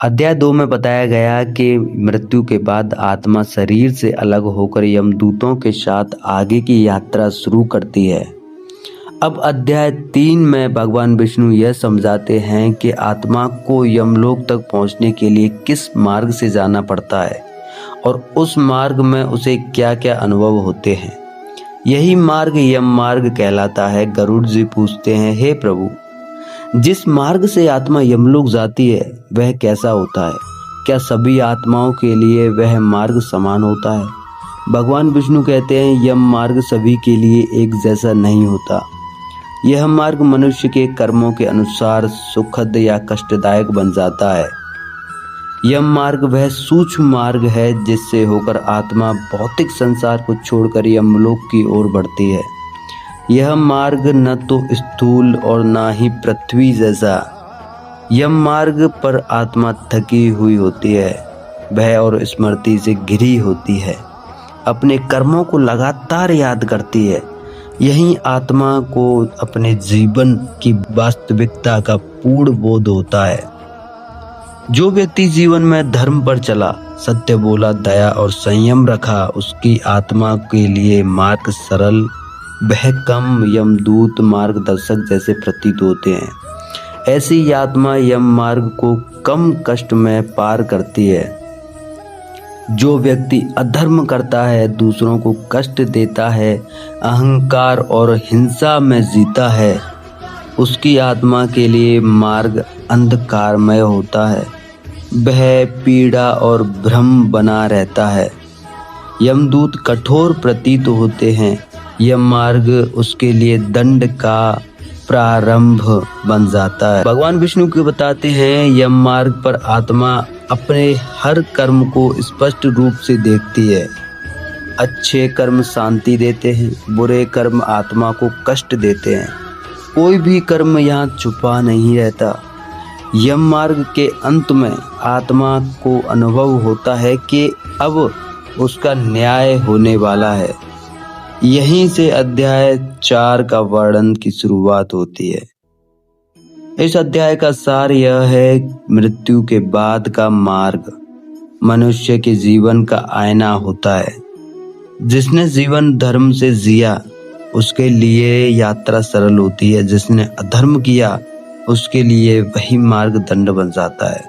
अध्याय 2 में बताया गया कि मृत्यु के बाद आत्मा शरीर से अलग होकर यमदूतों के साथ आगे की यात्रा शुरू करती है। अब अध्याय 3 में भगवान विष्णु यह समझाते हैं कि आत्मा को यमलोक तक पहुंचने के लिए किस मार्ग से जाना पड़ता है और उस मार्ग में उसे क्या क्या अनुभव होते हैं। यही मार्ग यम मार्ग कहलाता है। गरुड़ जी पूछते हैं, हे प्रभु, जिस मार्ग से आत्मा यमलोक जाती है वह कैसा होता है? क्या सभी आत्माओं के लिए वह मार्ग समान होता है? भगवान विष्णु कहते हैं, यम मार्ग सभी के लिए एक जैसा नहीं होता। यह मार्ग मनुष्य के कर्मों के अनुसार सुखद या कष्टदायक बन जाता है। यम मार्ग वह सूक्ष्म मार्ग है जिससे होकर आत्मा भौतिक संसार को छोड़कर यमलोक की ओर बढ़ती है। यह मार्ग न तो स्थूल और न ही पृथ्वी जैसा। यम मार्ग पर आत्मा थकी हुई होती है, भय और स्मृति से घिरी होती है, अपने कर्मों को लगातार याद करती है। यही आत्मा को अपने जीवन की वास्तविकता का पूर्ण बोध होता है। जो व्यक्ति जीवन में धर्म पर चला, सत्य बोला, दया और संयम रखा, उसकी आत्मा के लिए मार्ग सरल, वह कम यमदूत मार्गदर्शक जैसे प्रतीत होते हैं। ऐसी आत्मा यम मार्ग को कम कष्ट में पार करती है। जो व्यक्ति अधर्म करता है, दूसरों को कष्ट देता है, अहंकार और हिंसा में जीता है, उसकी आत्मा के लिए मार्ग अंधकारमय होता है। वह पीड़ा और भ्रम बना रहता है। यमदूत कठोर प्रतीत होते हैं। यह मार्ग उसके लिए दंड का प्रारंभ बन जाता है। भगवान विष्णु को बताते हैं, यम मार्ग पर आत्मा अपने हर कर्म को स्पष्ट रूप से देखती है। अच्छे कर्म शांति देते हैं, बुरे कर्म आत्मा को कष्ट देते हैं। कोई भी कर्म यहाँ छुपा नहीं रहता। यम मार्ग के अंत में आत्मा को अनुभव होता है कि अब उसका न्याय होने वाला है। यहीं से अध्याय 4 का वर्णन की शुरुआत होती है। इस अध्याय का सार यह है, मृत्यु के बाद का मार्ग मनुष्य के जीवन का आईना होता है। जिसने जीवन धर्म से जिया उसके लिए यात्रा सरल होती है। जिसने अधर्म किया उसके लिए वही मार्ग दंड बन जाता है।